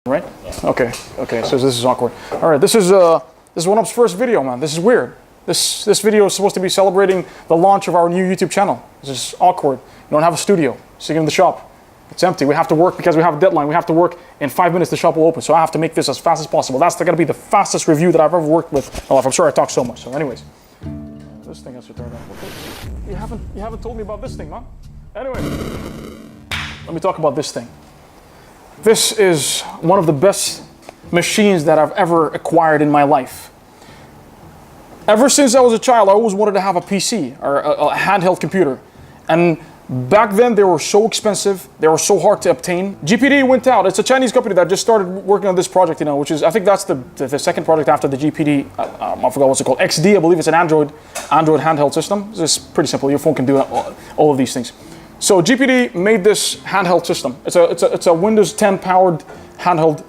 Right? Okay, so this is awkward. All right, this is OneUp's first video, man. This is weird. This video is supposed to be celebrating the launch of our new YouTube channel. This is awkward. We don't have a studio. Sitting in the shop. It's empty. We have to work because we have a deadline. We have to work in 5 minutes. The shop will open. So I have to make this as fast as possible. That's going to be the fastest review that I've ever worked with. Oh, I'm sure I talk so much. So, anyways, this thing has to turn on. You haven't told me about this thing, man. Anyway, let me talk about this thing. This is one of the best machines that I've ever acquired in my life. Ever since I was a child, I always wanted to have a PC or a handheld computer. And back then, they were so expensive. They were so hard to obtain. GPD Win. It's a Chinese company that just started working on this project, which is, I think that's the second project after the GPD, I forgot what's it called, XD, I believe it's an Android handheld system. It's pretty simple. Your phone can do all of these things. So GPD made this handheld system. It's a Windows 10 powered handheld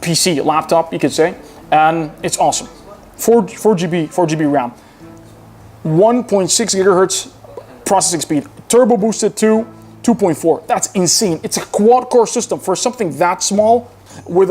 PC, laptop, you could say, and it's awesome. 4 GB RAM, 1.6 gigahertz processing speed, turbo boosted to 2.4. That's insane. It's a quad core system for something that small. With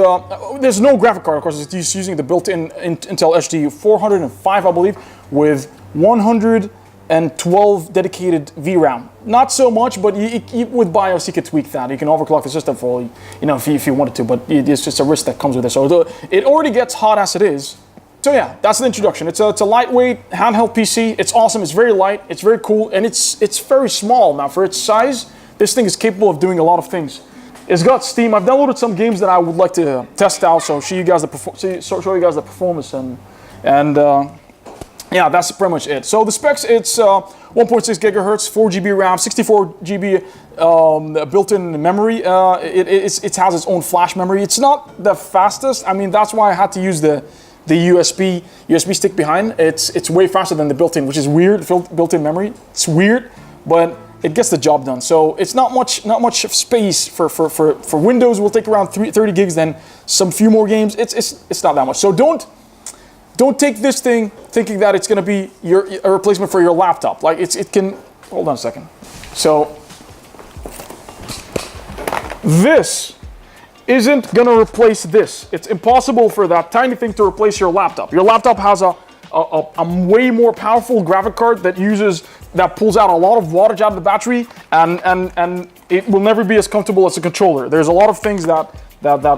there's no graphic card, of course. It's using the built-in Intel HD 405, I believe, with 112 dedicated VRAM. Not so much, but with BIOS you could tweak that. You can overclock the system for, if you wanted to, but it's just a risk that comes with it. So it already gets hot as it is. So yeah, that's the introduction. It's a lightweight handheld PC. It's awesome. It's very light. It's very cool, and it's very small. Now for its size, this thing is capable of doing a lot of things. It's got Steam. I've downloaded some games that I would like to test out. So show you guys the performance and yeah, that's pretty much it. So the specs, it's 1.6 gigahertz, 4 GB RAM, 64 GB built-in memory. It has its own flash memory. It's not the fastest. I mean, that's why I had to use the USB stick behind. It's way faster than the built-in, which is weird. Built-in memory. It's weird, but it gets the job done. So it's not much space for Windows. Will take around 30 gigs. Then some few more games. It's not that much. So don't take this thing thinking that it's going to be a replacement for your laptop. Like it can. Hold on a second. So this isn't going to replace this. It's impossible for that tiny thing to replace your laptop. Your laptop has a way more powerful graphic card that pulls out a lot of wattage out of the battery, and it will never be as comfortable as a controller. There's a lot of things that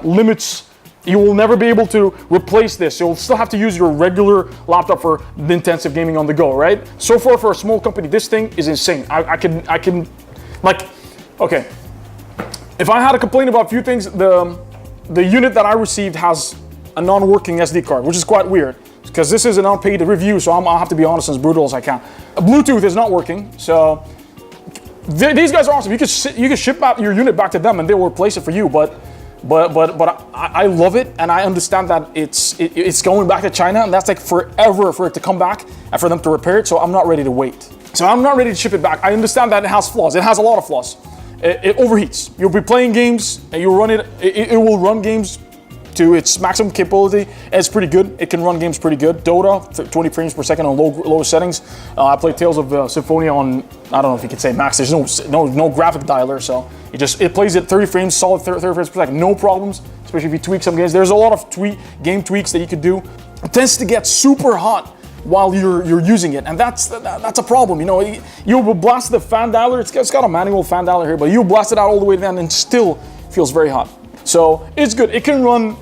limits. You will never be able to replace this. You'll still have to use your regular laptop for the intensive gaming on the go, right? So far, for a small company, this thing is insane. I can, like, okay. If I had to complain about a few things, the unit that I received has a non-working SD card, which is quite weird, because this is an unpaid review, so I'll have to be honest and as brutal as I can. Bluetooth is not working, so these guys are awesome. You can ship out your unit back to them and they will replace it for you, but I love it, and I understand that it's going back to China, and that's like forever for it to come back and for them to repair it. So I'm not ready to wait. So I'm not ready to ship it back. I understand that it has flaws. It has a lot of flaws. It overheats. You'll be playing games, and you run it. It will run games to its maximum capability, and it's pretty good. It can run games pretty good. Dota, 20 frames per second on low settings. I played Tales of Symphonia on, I don't know if you could say max. There's no graphic dialer, so it plays at 30 frames, solid 30 frames per second, no problems. Especially if you tweak some games. There's a lot of game tweaks that you could do. It tends to get super hot while you're using it, and that's a problem. You will blast the fan dialer. It's got a manual fan dialer here, but you blast it out all the way down, and still feels very hot. So it's good. It can run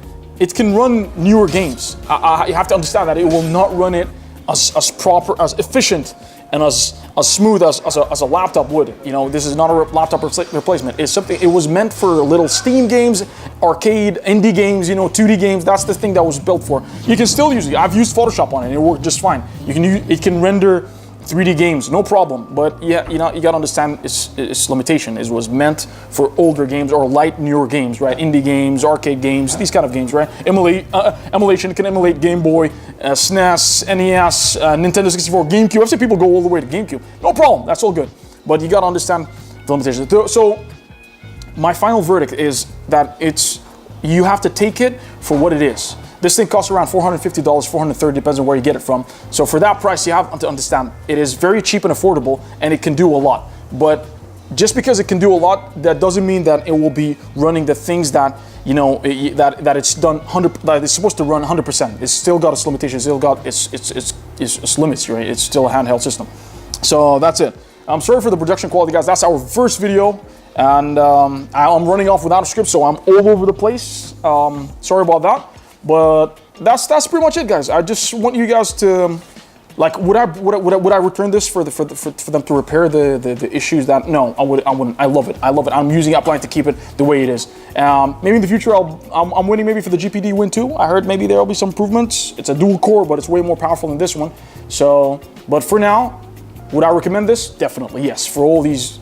newer games. You have to understand that it will not run it as proper, as efficient, and as smooth as a laptop would. This is not a laptop replacement. It's something. It was meant for little Steam games, arcade, indie games, 2D games. That's the thing that was built for. You can still use it. I've used Photoshop on it, and it worked just fine. It can render 3D games, no problem. But yeah, you gotta understand its limitation. It was meant for older games or light, newer games, right? Indie games, arcade games, these kind of games, right? Emulation can emulate Game Boy, SNES, NES, Nintendo 64, GameCube. I've seen people go all the way to GameCube. No problem, that's all good. But you gotta understand the limitations. So my final verdict is that you have to take it for what it is. This thing costs around $450, $430, depends on where you get it from. So for that price, you have to understand it is very cheap and affordable, and it can do a lot. But just because it can do a lot, that doesn't mean that it will be running the things that you know, that it's done 100, that it's supposed to run 100%. It's still got its limitations, still got its limits, right? It's still a handheld system. So that's it. I'm sorry for the production quality, guys. That's our first video, and I'm running off without a script, so I'm all over the place. Sorry about that, but that's pretty much it, guys. I just want you guys to, like, would I return this for them to repair the issues that? No, I wouldn't. I love it. I'm using Appline to keep it the way it is. Maybe in the future I'm waiting maybe for the GPD Win 2. I heard maybe there'll be some improvements. It's a dual core, but it's way more powerful than this one. So, but for now, would I recommend this? Definitely, yes. For all these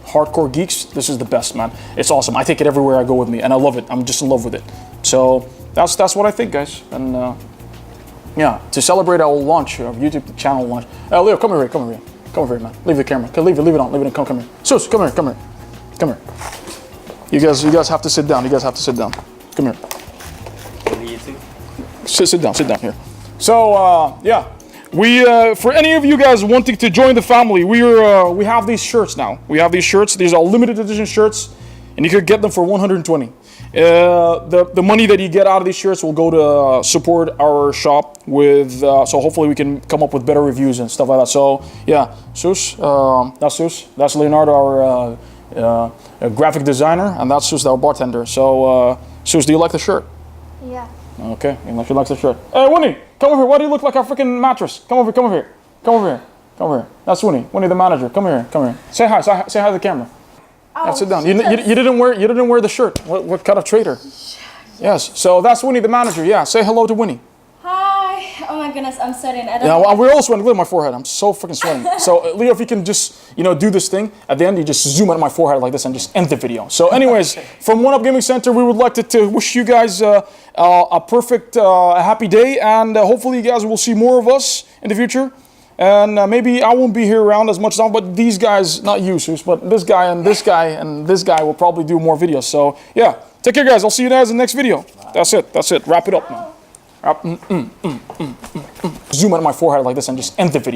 hardcore geeks, this is the best, man. It's awesome. I take it everywhere I go with me, and I love it. I'm just in love with it. So that's what I think, guys. And yeah, to celebrate our launch, our YouTube channel launch. Leo, come here, come here, man. Leave the camera. Leave it on. Come here. Sus, come here. You guys have to sit down. Come here. Sit down here. So yeah. We, for any of you guys wanting to join the family, we have these shirts now. We have these shirts. These are limited edition shirts, and you could get them for 120. The money that you get out of these shirts will go to support our shop with. So hopefully we can come up with better reviews and stuff like that. So yeah, Sus, that's Leonardo, our graphic designer, and that's Sus, our bartender. So Sus, do you like the shirt? Yeah. Okay, she likes the shirt. Hey, Winnie, come over here. Why do you look like a freaking mattress? Come over here. That's Winnie the manager. Come here. Say hi to the camera. Oh, sit down. You didn't wear the shirt. What kind of traitor? Yes. So that's Winnie the manager. Yeah. Say hello to Winnie. Hi. Oh my goodness, I'm sweating. Yeah, well, we're all sweating. Look at my forehead. I'm so freaking sweating. So Leo, if you can just do this thing at the end, you just zoom at my forehead like this and just end the video. So, anyways, from One Up Gaming Center, we would like to wish you guys a perfect, happy day, and hopefully you guys will see more of us in the future. And maybe I won't be here around as much now, but these guys, not you, Sus, but this guy and this guy and this guy will probably do more videos. So yeah, take care, guys. I'll see you guys in the next video. That's it. Wrap it up, man. Zoom at my forehead like this and just end the video.